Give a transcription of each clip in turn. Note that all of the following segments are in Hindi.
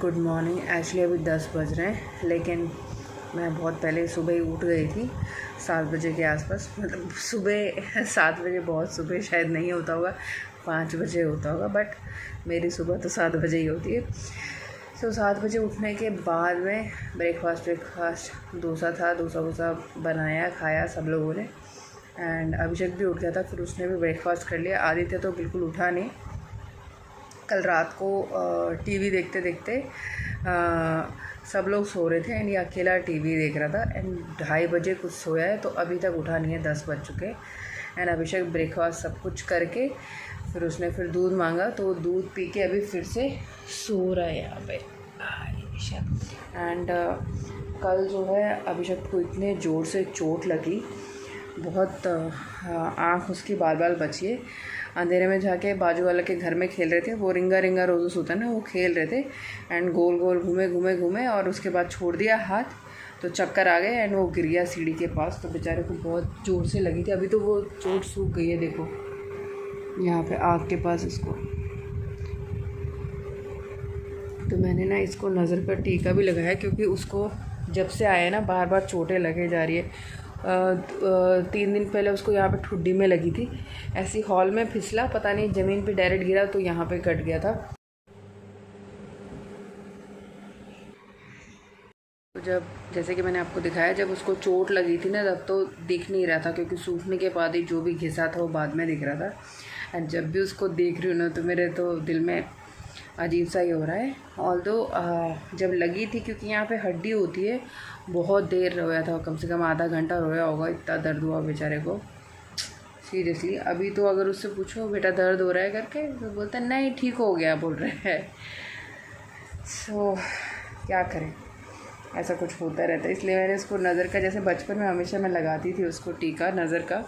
Good morning. एक्चुअली अभी 10 बज रहे हैं, लेकिन मैं बहुत पहले सुबह ही उठ गई थी 7 बजे के आसपास। मतलब सुबह 7 बजे बहुत सुबह शायद नहीं होता होगा, 5 बजे होता होगा, बट मेरी सुबह तो 7 बजे ही होती है। तो 7 बजे उठने के बाद में ब्रेकफास्ट डोसा था, डोसा बनाया, खाया सब लोगों ने। एंड अभिषेक भी उठ गया था, फिर उसने भी ब्रेकफास्ट कर लिया। आदित्य तो बिल्कुल उठा नहीं। कल रात को टीवी देखते देखते सब लोग सो रहे थे एंड ये अकेला टीवी देख रहा था एंड 2:30 बजे कुछ सोया है, तो अभी तक उठा नहीं है। 10 बज चुके एंड अभिषेक ब्रेकफास्ट सब कुछ करके फिर उसने दूध मांगा, तो दूध पी के अभी फिर से सो रहा है यहाँ पे। एंड कल जो है अभिषेक को इतने ज़ोर से चोट लगी, बहुत आँख उसकी बाल बाल बची है। अंधेरे में जाके बाजू वाले के घर में खेल रहे थे, वो रिंगा रोज़ होता है ना, वो खेल रहे थे एंड गोल गोल घूमे और उसके बाद छोड़ दिया हाथ, तो चक्कर आ गए एंड वो गिर गया सीढ़ी के पास। तो बेचारे को बहुत ज़ोर से लगी थी। अभी तो वो चोट सूख गई है, देखो यहाँ पे आँख के पास इसको। तो मैंने ना इसको नज़र पर टीका भी लगाया, क्योंकि उसको जब से आया ना बार बार चोटें लगे जा रही है। 3 दिन पहले उसको यहाँ पे ठुड्डी में लगी थी, ऐसी हॉल में फिसला, पता नहीं ज़मीन पे डायरेक्ट गिरा तो यहाँ पे कट गया था। तो जब जैसे कि मैंने आपको दिखाया, जब उसको चोट लगी थी ना, तब तो दिख नहीं रहा था, क्योंकि सूखने के बाद ही जो भी घिसा था वो बाद में दिख रहा था। एंड जब भी उसको देख रही हूँ ना, तो मेरे तो दिल में अजीब सा ही हो रहा है। ऑल्दो जब लगी थी, क्योंकि यहाँ पे हड्डी होती है, बहुत देर रोया था, कम से कम आधा घंटा रोया होगा, इतना दर्द हुआ बेचारे को सीरियसली। अभी तो अगर उससे पूछो बेटा दर्द हो रहा है करके, तो बोलता है नहीं ठीक हो गया, बोल रहे हैं। सो क्या करें, ऐसा कुछ होता रहता है। इसलिए मैंने उसको नज़र का, जैसे बचपन में हमेशा मैं लगाती थी उसको टीका नज़र का,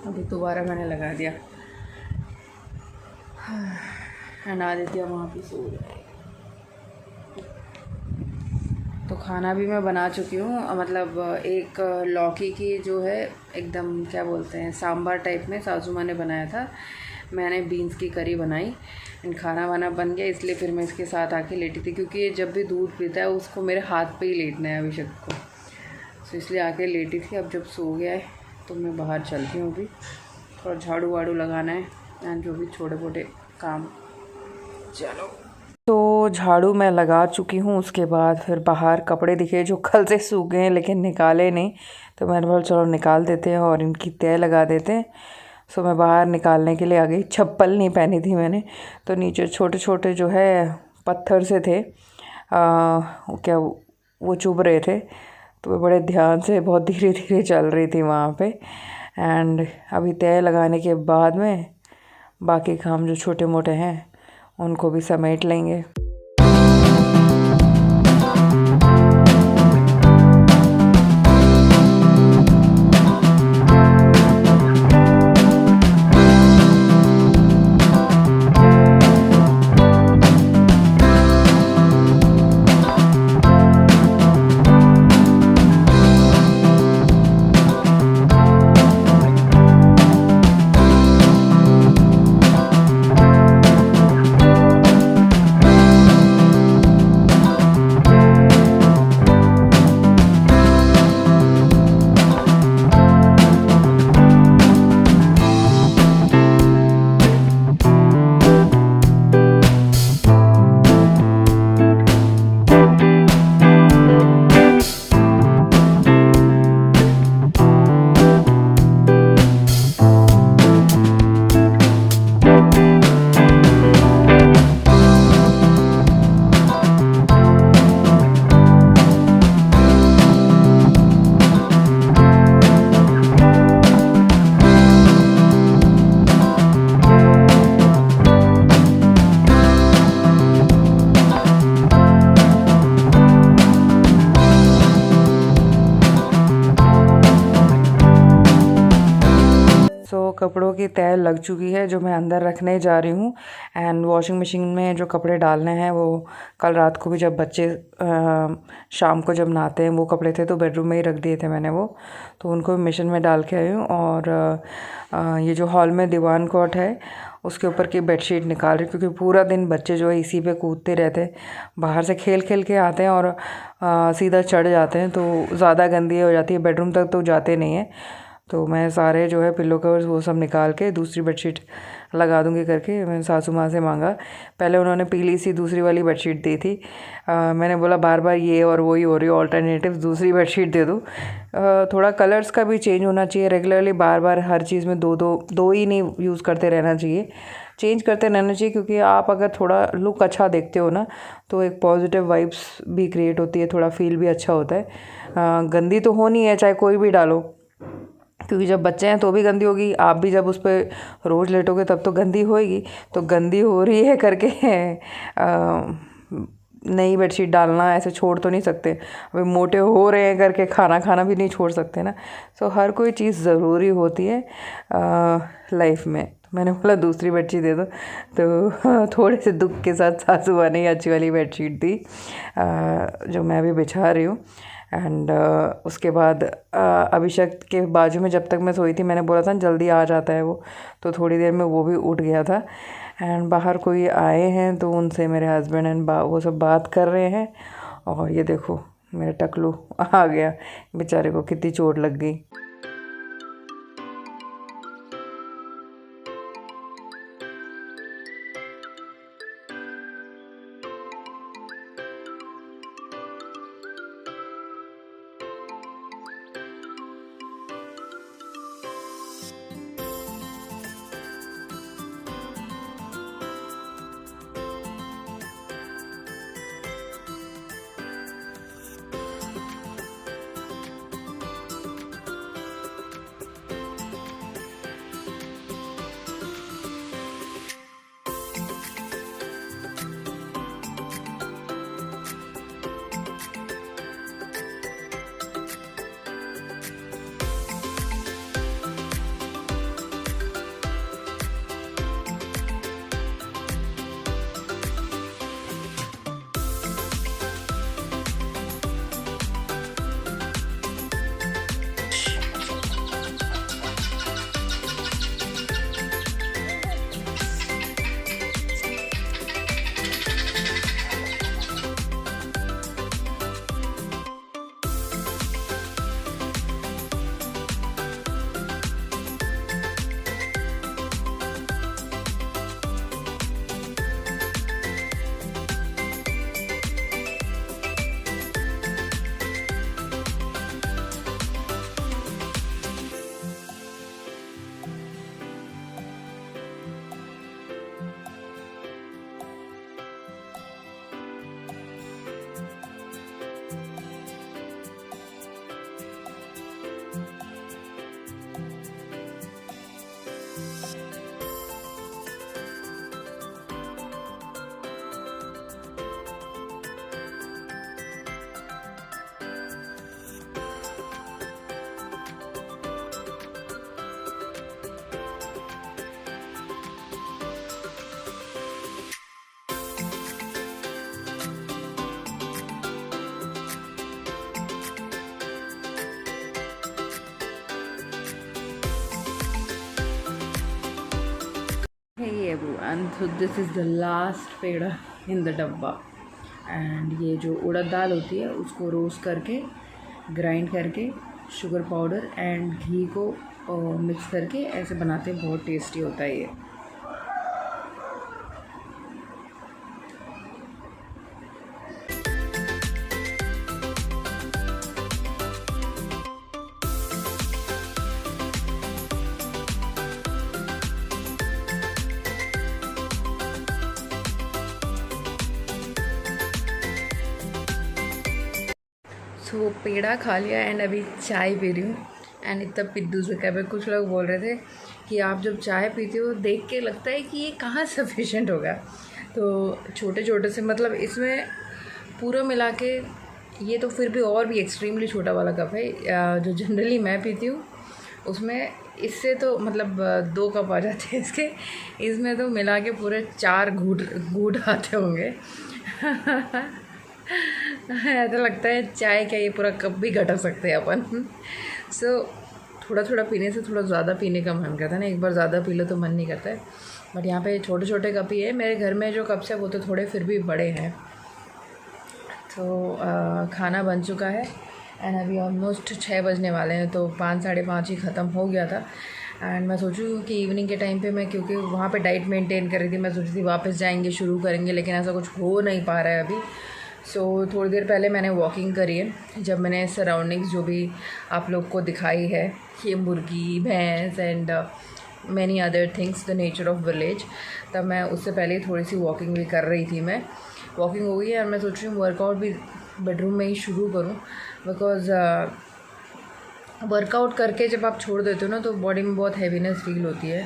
अभी दोबारा मैंने लगा दिया। आदित्य वहाँ पे सो रहा है। तो खाना भी मैं बना चुकी हूँ, मतलब एक लौकी की जो है एकदम क्या बोलते हैं सांभर टाइप में सासू माँ ने बनाया था, मैंने बीन्स की करी बनाई एंड खाना वाना बन गया। इसलिए फिर मैं इसके साथ आके लेटी थी, क्योंकि ये जब भी दूध पीता है उसको मेरे हाथ पे ही लेटना है अभिषेक को, तो इसलिए आके लेटी थी। अब जब सो गया है तो मैं बाहर चलती हूँ, अभी थोड़ा झाड़ू वाड़ू लगाना है एंड जो भी छोटे मोटे काम। चलो, तो झाड़ू मैं लगा चुकी हूँ। उसके बाद फिर बाहर कपड़े दिखे जो कल से सूख गए हैं लेकिन निकाले नहीं, तो मैंने बोला चलो निकाल देते हैं और इनकी तय लगा देते हैं। सो मैं बाहर निकालने के लिए आ गई। चप्पल नहीं पहनी थी मैंने, तो नीचे छोटे छोटे जो है पत्थर से थे, क्या वो चुभ रहे थे, तो मैं बड़े ध्यान से बहुत धीरे धीरे चल रही थी वहाँ पे। एंड अभी तय लगाने के बाद में बाकी काम जो छोटे मोटे हैं उनको भी समेट लेंगे। कपड़ों की तह लग चुकी है जो मैं अंदर रखने जा रही हूँ। एंड वॉशिंग मशीन में जो कपड़े डालने हैं वो कल रात को भी जब बच्चे शाम को जब नहाते हैं वो कपड़े थे तो बेडरूम में ही रख दिए थे मैंने वो, तो उनको मशीन में डाल के आई हूँ। और ये जो हॉल में दीवान कॉट है उसके ऊपर की बेडशीट निकाल रही हूँ क्योंकि पूरा दिन बच्चे जो है इसी पे कूदते रहते हैं, बाहर से खेल खेल के आते हैं और सीधा चढ़ जाते हैं तो ज़्यादा गंदी हो जाती है, बेडरूम तक तो जाते नहीं हैं। तो मैं सारे जो है पिल्लो कवर्स वो सब निकाल के दूसरी बेडशीट लगा दूंगी करके मैंने सासू माँ से मांगा। पहले उन्होंने पीली सी दूसरी वाली बेडशीट दी थी, मैंने बोला बार बार ये और वही हो रही है, ऑल्टरनेटिव दूसरी बेडशीट दे दो। थोड़ा कलर्स का भी चेंज होना चाहिए, रेगुलरली बार बार हर चीज़ में दो ही नहीं यूज़ करते रहना चाहिए, चेंज करते रहना चाहिए। क्योंकि आप अगर थोड़ा लुक अच्छा देखते हो ना तो एक पॉजिटिव वाइब्स भी क्रिएट होती है, थोड़ा फील भी अच्छा होता है। गंदी तो होनी है चाहे कोई भी डालो, क्योंकि जब बच्चे हैं तो भी गंदी होगी, आप भी जब उस पर रोज़ लेटोगे तब तो गंदी होएगी। तो गंदी हो रही है करके नई बेडशीट डालना ऐसे छोड़ तो नहीं सकते, अभी मोटे हो रहे हैं करके खाना खाना भी नहीं छोड़ सकते ना। तो हर कोई चीज़ ज़रूरी होती है लाइफ में। तो मैंने बोला दूसरी बेडशीट दे दो, तो थोड़े से दुख के साथ सासू माँ ने अच्छी वाली बेडशीट दी जो मैं अभी बिछा रही हूँ। एंड उसके बाद अभिषेक के बाजू में जब तक मैं सोई थी मैंने बोला था जल्दी आ जाता है वो, तो थोड़ी देर में वो भी उठ गया था। एंड बाहर कोई आए हैं तो उनसे मेरे हस्बैंड एंड वो सब बात कर रहे हैं। और ये देखो मेरा टकलू आ गया, बेचारे को कितनी चोट लग गई। Hey everyone, so this is the last peda in the डब्बा। एंड ये जो उड़द दाल होती है उसको रोस्ट करके ग्राइंड करके शुगर पाउडर एंड घी को मिक्स करके ऐसे बनाते हैं, बहुत टेस्टी होता है ये। सो पेड़ा खा लिया एंड अभी चाय पी रही हूँ। एंड इतना पिद्दू से क्या, कुछ लोग बोल रहे थे कि आप जब चाय पीते हो देख के लगता है कि ये कहाँ सफिशेंट होगा। तो छोटे छोटे से मतलब इसमें पूरा मिला के ये तो फिर भी और भी एक्सट्रीमली छोटा वाला कप है जो जनरली मैं पीती हूँ उसमें इससे तो मतलब 2 कप आ जाते हैं इसके, इसमें तो मिला के पूरे 4 घूट आते होंगे। ऐसा लगता है चाय क्या ये पूरा कप भी घटा सकते हैं अपन। सो थोड़ा थोड़ा पीने से थोड़ा ज़्यादा पीने का मन करता है ना, एक बार ज़्यादा पी लो तो मन नहीं करता है। बट यहाँ पे छोटे छोटे कप ही है, मेरे घर में जो कप्स है वो तो थोड़े फिर भी बड़े हैं। तो खाना बन चुका है एंड अभी ऑलमोस्ट 6 बजने वाले हैं, तो 5 साढ़े 5 ही ख़त्म हो गया था। एंड मैं सोचूँ कि इवनिंग के टाइम पे मैं, क्योंकि वहाँ पे डाइट मेंटेन कर रही थी, मैं सोच रही थी वापस जाएंगे शुरू करेंगे, लेकिन ऐसा कुछ हो नहीं पा रहा है अभी। सो थोड़ी देर पहले मैंने वॉकिंग करी है, जब मैंने सराउंडिंग्स जो भी आप लोग को दिखाई है, ये मुर्गी भैंस and many other things, the nature of village, तब मैं उससे पहले थोड़ी सी वॉकिंग भी कर रही थी। मैं वॉकिंग हो गई है और मैं सोच रही हूँ वर्कआउट भी बेडरूम में ही शुरू करूँ, बिकॉज़ वर्कआउट करके जब आप छोड़ देते हो ना तो बॉडी में बहुत हैवीनेस फील होती है।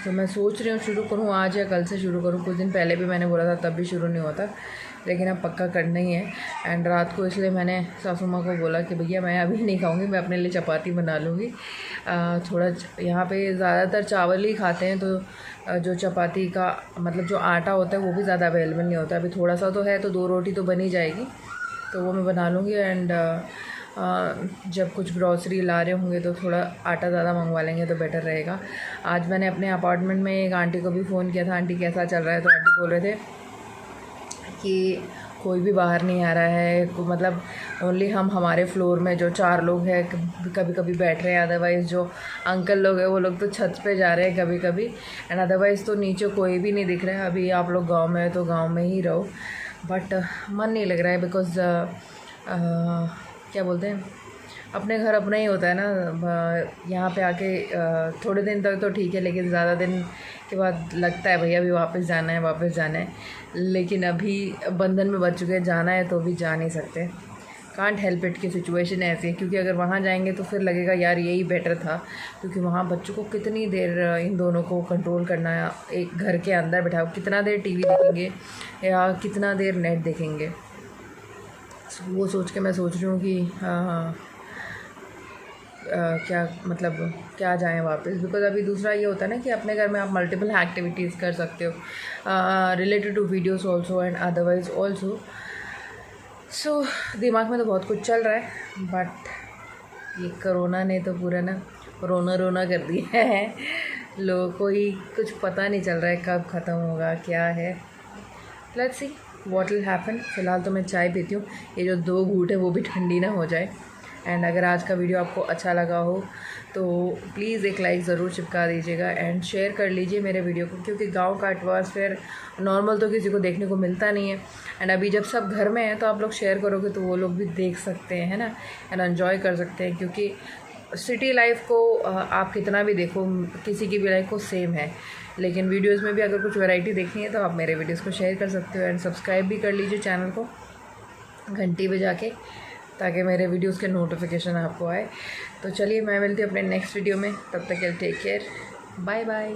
तो मैं सोच रही हूँ शुरू करूँ आज या कल से शुरू करूँ। कुछ दिन पहले भी मैंने बोला था तब भी शुरू नहीं होता, लेकिन अब पक्का करना ही है। एंड रात को इसलिए मैंने सासू माँ को बोला कि भैया मैं अभी नहीं खाऊंगी, मैं अपने लिए चपाती बना लूँगी। थोड़ा यहाँ पे ज़्यादातर चावल ही खाते हैं, तो जो चपाती का मतलब जो आटा होता है वो भी ज़्यादा अवेलेबल नहीं होता। अभी थोड़ा सा तो है, तो 2 रोटी तो बन ही जाएगी, तो वो मैं बना लूँगी। एंड जब कुछ ग्रॉसरी ला रहे होंगे तो थोड़ा आटा ज़्यादा मंगवा लेंगे तो बेटर रहेगा। आज मैंने अपने अपार्टमेंट में एक आंटी को भी फ़ोन किया था, आंटी कैसा चल रहा है, तो आंटी बोल रहे थे कि कोई भी बाहर नहीं आ रहा है, मतलब ओनली हम हमारे फ्लोर में जो 4 लोग हैं कभी कभी बैठ रहे हैं, अदरवाइज़ जो अंकल लोग हैं वो लोग तो छत पे जा रहे हैं कभी कभी, एंड अदरवाइज़ तो नीचे कोई भी नहीं दिख रहा है। अभी आप लोग गांव में है तो गांव में ही रहो, बट मन नहीं लग रहा है, बिकॉज़ क्या बोलते हैं, अपने घर अपना ही होता है ना। यहाँ पे आके थोड़े दिन तक तो ठीक है, लेकिन ज़्यादा दिन के बाद लगता है भैया अभी वापस जाना है, वापस जाना है। लेकिन अभी बंधन में बच चुके हैं, जाना है तो भी जा नहीं सकते, कांट हेल्प इट की सिचुएशन ऐसी है। क्योंकि अगर वहाँ जाएंगे तो फिर लगेगा यार यही बेटर था, क्योंकि वहाँ बच्चों को कितनी देर इन दोनों को कंट्रोल करना है, एक घर के अंदर बैठा कितना देर टीवी देखेंगे या कितना देर नेट देखेंगे। वो सोच के मैं सोच रही हूँ कि क्या मतलब क्या जाएं वापस, बिकॉज़ अभी दूसरा ये होता है ना कि अपने घर में आप मल्टीपल एक्टिविटीज़ कर सकते हो related to videos also and otherwise also. So दिमाग में तो बहुत कुछ चल रहा है, बट ये कोरोना ने तो पूरा ना रोना कर दिया है। लोगों को ही कुछ पता नहीं चल रहा है कब ख़त्म होगा, क्या है। Let's see what will happen. फ़िलहाल तो मैं चाय पीती हूँ, ये जो 2 घूंट है वो भी ठंडी ना हो जाए। एंड अगर आज का वीडियो आपको अच्छा लगा हो तो प्लीज़ एक लाइक ज़रूर चिपका दीजिएगा एंड शेयर कर लीजिए मेरे वीडियो को, क्योंकि गांव का एटमॉस्फेयर नॉर्मल तो किसी को देखने को मिलता नहीं है। एंड अभी जब सब घर में हैं तो आप लोग शेयर करोगे तो वो लोग भी देख सकते हैं, है ना, एंड एन्जॉय कर सकते हैं। क्योंकि सिटी लाइफ को आप कितना भी देखो, किसी की भी लाइफ को सेम है, लेकिन वीडियोज़ में भी अगर कुछ वैरायटी देखनी है तो आप मेरे वीडियोज़ को शेयर कर सकते हो। एंड सब्सक्राइब भी कर लीजिए चैनल को घंटी बजा के, ताकि मेरे वीडियोस के नोटिफिकेशन आपको आए। तो चलिए मैं मिलती हूँ अपने नेक्स्ट वीडियो में, तब तक के लिए टेक केयर, बाय बाय।